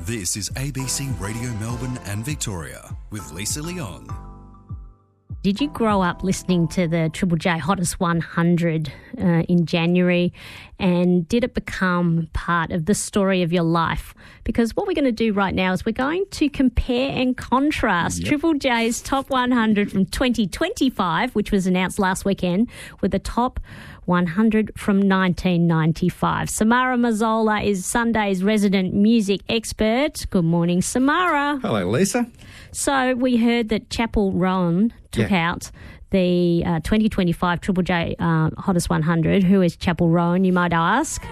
This is ABC Radio Melbourne and Victoria with Lisa Leong. Did you grow up listening to the Triple J Hottest 100 in January, and did it become part of the story of your life? Because what we're going to do right now is we're going to compare and contrast Triple J's Top 100 from 2025, which was announced last weekend, with the Top 100 from 1995. Samara Marzola is Sunday's resident music expert. Good morning, Samara. Hello, Lisa. So we heard that Chapel Roan took out the 2025 Triple J Hottest 100. Who is Chapel Roan, you might ask?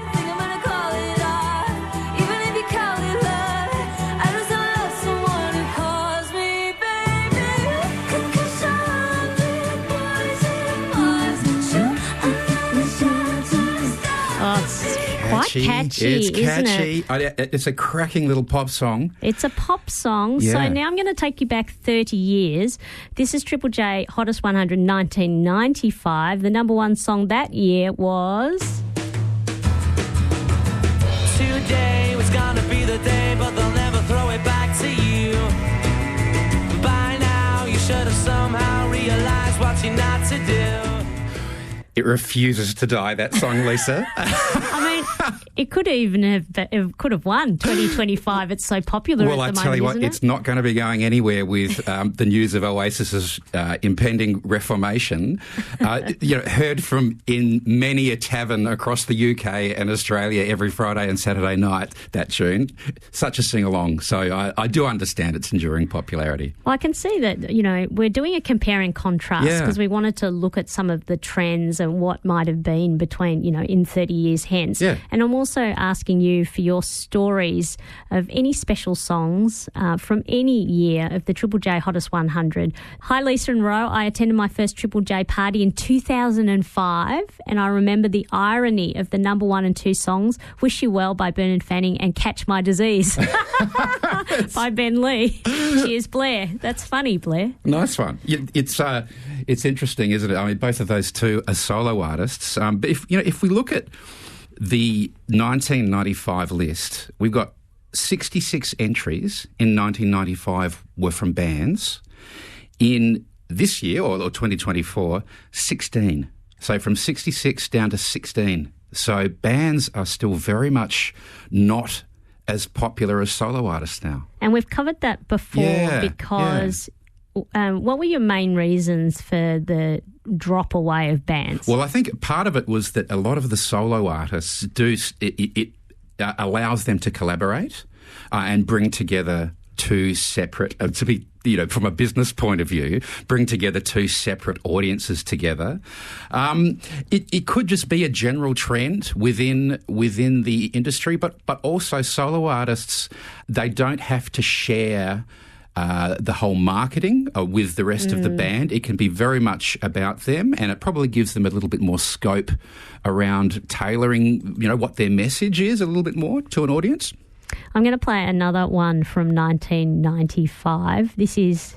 Quite catchy, it's catchy. Isn't it? It's a cracking little pop song. It's a pop song. Yeah. So now I'm going to take you back 30 years. This is Triple J Hottest 100 1995. The number one song that year was... Today was gonna be the day, but they'll never throw it back to you. By now, you should have somehow realized what you're not to do. It refuses to die, that song, Lisa. I mean, it could even have won 2025. It's so popular Well, at I the tell moment, you what, isn't it? it's not going to be going anywhere with the news of Oasis's impending reformation. Heard from in many a tavern across the UK and Australia every Friday and Saturday night, that tune. Such a sing-along. So I do understand its enduring popularity. Well, I can see that, we're doing a compare and contrast because we wanted to look at some of the trends and what might have been between, in 30 years hence. Yeah. And I'm also asking you for your stories of any special songs from any year of the Triple J Hottest 100. Hi, Lisa and Ro. I attended my first Triple J party in 2005, and I remember the irony of the number 1 and 2 songs, Wish You Well by Bernard Fanning and Catch My Disease by Ben Lee. Cheers, Blair. That's funny, Blair. Nice one. It's interesting, isn't it? I mean, both of those two are solo artists. But if we look at the 1995 list, we've got 66 entries in 1995 were from bands. In this year, or 2024, 16. So from 66 down to 16. So bands are still very much not as popular as solo artists now. And we've covered that before because... what were your main reasons for the drop away of bands? Well, I think part of it was that a lot of the solo artists it allows them to collaborate and bring together two separate, from a business point of view, bring together two separate audiences together. It could just be a general trend within the industry, but also solo artists, they don't have to share the whole marketing with the rest of the band. It can be very much about them, and it probably gives them a little bit more scope around tailoring, what their message is a little bit more to an audience. I'm going to play another one from 1995. This is...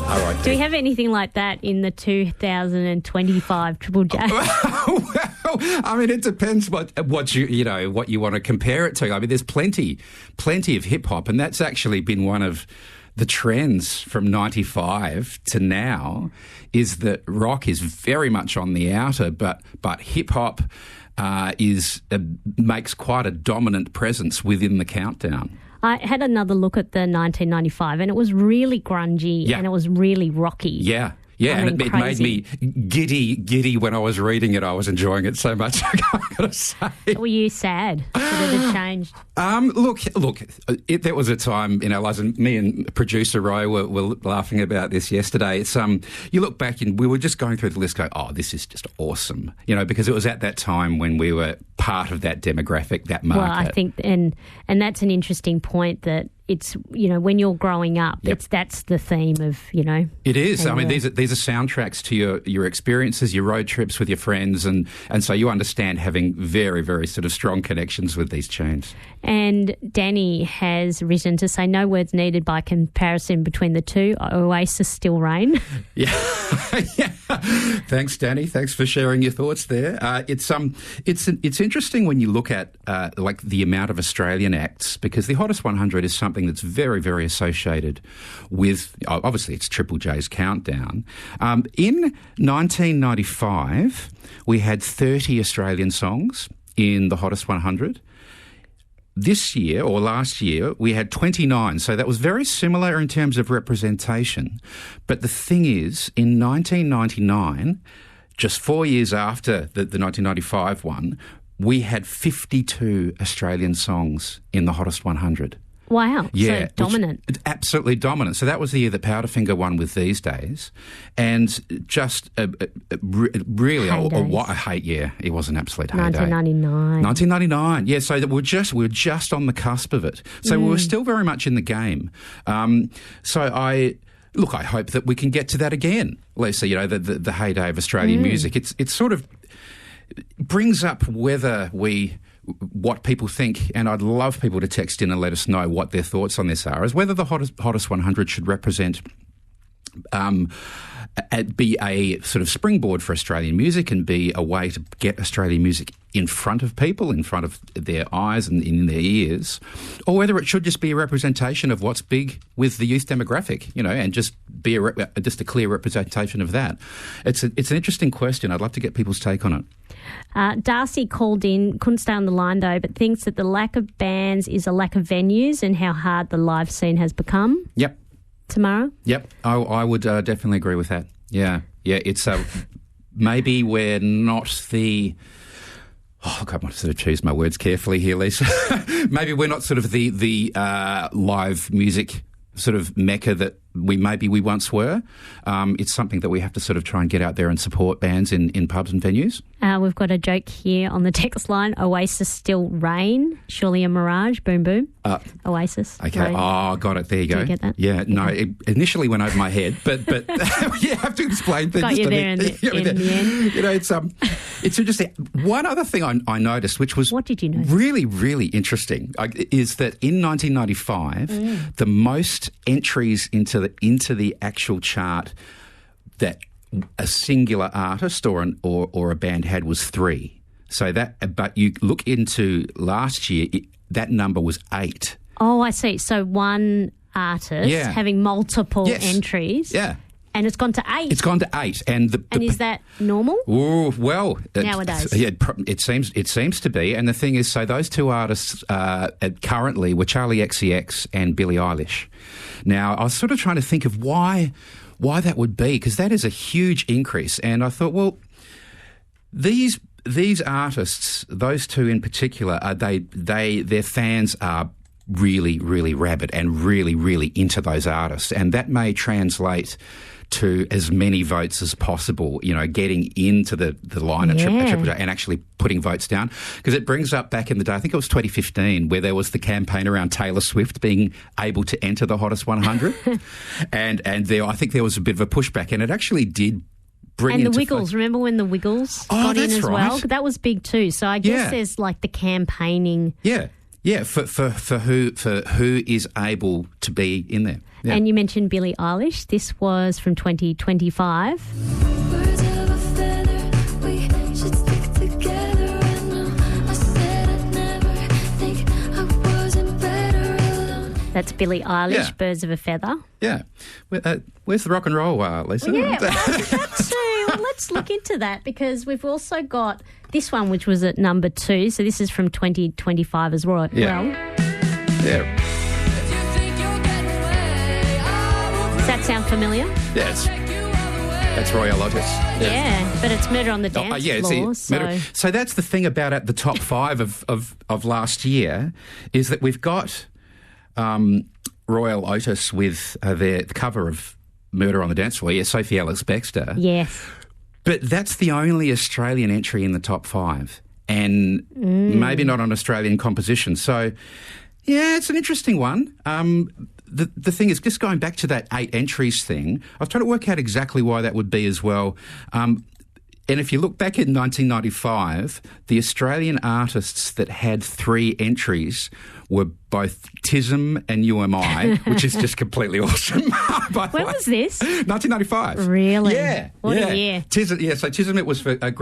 All right. Do we have anything like that in the 2025 Triple J? Well, I mean, it depends what you want to compare it to. I mean, there's plenty of hip hop, and that's actually been one of the trends from 95 to now, is that rock is very much on the outer, but hip hop makes quite a dominant presence within the countdown. I had another look at the 1995, and it was really grungy and it was really rocky. Yeah. Yeah, and it made me giddy when I was reading it. I was enjoying it so much, I've got to say. Were you sad that it had changed? Look, there was a time in our lives, and me and producer Ro were laughing about this yesterday. It's you look back and we were just going through the list going, oh, this is just awesome, because it was at that time when we were part of that demographic, that market. Well, I think, and that's an interesting point that, it's, you know, when you're growing up, Yep. that's the theme of, you know. It is. I mean, Yeah. these are soundtracks to your experiences, your road trips with your friends, and so you understand having very, very sort of strong connections with these tunes. And Danny has written to say no words needed by comparison between the two. Oasis, Still Rain. Yeah. Yeah. Thanks, Danny. Thanks for sharing your thoughts there. It's interesting when you look at like the amount of Australian acts, because the Hottest 100 is something that's very, very associated with, obviously it's Triple J's countdown. In 1995, we had 30 Australian songs in the Hottest 100. This year, or last year, we had 29, so that was very similar in terms of representation. But the thing is, in 1999, just 4 years after the 1995 one, we had 52 Australian songs in the Hottest 100. Wow. Yeah, So dominant. Absolutely dominant. So that was the year that Powderfinger won with These Days, and just really a hate year. It was an absolute heyday. 1999. 1999. Yeah. So that we were just on the cusp of it. So we were still very much in the game. So I hope that we can get to that again, Lisa. You know, the heyday of Australian music. It's sort of brings up what people think, and I'd love people to text in and let us know what their thoughts on this are, as whether the hottest 100 should represent, be a sort of springboard for Australian music and be a way to get Australian music in front of people, in front of their eyes and in their ears, or whether it should just be a representation of what's big with the youth demographic, you know, and just be just a clear representation of that. It's an interesting question. I'd love to get people's take on it. Darcy called in, couldn't stay on the line though, but thinks that the lack of bands is a lack of venues and how hard the live scene has become. Yep. Samara? Yep. I would definitely agree with that. Yeah. Yeah. It's maybe we're not the... Oh, God, I want to sort of choose my words carefully here, Lisa. Maybe we're not sort of the live music sort of mecca that we once were. It's something that we have to sort of try and get out there and support bands in pubs and venues. We've got a joke here on the text line. Oasis, Still Rain. Surely a mirage. Boom, boom. Oasis. Okay. Rain. Oh, got it. There you go. Do you get that? Yeah. No, it initially went over my head, but you have to explain things. Got you to there me. in the end. You know, it's interesting. One other thing I noticed, which was What did you notice? really, really interesting, is that in 1995, the most entries into the actual chart that a singular artist or a band had was 3. So but you look into last year, that number was 8. Oh, I see. So one artist having multiple entries. Yeah. And it's gone to 8. It's gone to 8, and is that normal? Oh well, Nowadays, it seems to be. And the thing is, so those two artists currently were Charlie XCX and Billie Eilish. Now, I was sort of trying to think of why that would be, because that is a huge increase. And I thought, well, these artists, those two in particular, their fans are really, really rabid and really, really into those artists, and that may translate to as many votes as possible, you know, getting into the line at Triple J and actually putting votes down. Because it brings up back in the day, I think it was 2015, where there was the campaign around Taylor Swift being able to enter the Hottest 100. and I think there was a bit of a pushback, and it actually did bring and the Wiggles. Remember when the Wiggles got in as well? That was big too. So I guess there's like the campaigning. Yeah, for who is able to be in there. Yeah. And you mentioned Billie Eilish. This was from 2025. Birds of a feather, we should stick together. I know I said I'd never think I wasn't better alone. That's Billie Eilish, Birds of a Feather. Yeah. Where's the rock and roll, Lisa? Yeah, let's look into that, because we've also got this one, which was at number 2. So this is from 2025 as well. Yeah. Yeah. Does that sound familiar? Yes. That's Royal Lotus. Yeah, but it's Murder on the Dance Floor. So that's the thing about at the top 5 of last year, is that we've got Royal Otis with the cover of Murder on the Dance Floor. Yeah, Sophie Ellis-Bextor. Yes. But that's the only Australian entry in the top 5, and maybe not an Australian composition. So Yeah, it's an interesting one. The thing is, just going back to that 8 entries thing, I was trying to work out exactly why that would be as well. And if you look back in 1995, the Australian artists that had 3 entries were both TISM and UMI, which is just completely awesome. When was this? 1995. Really? Yeah. What yeah. a year. TISM, so TISM, it was for Greg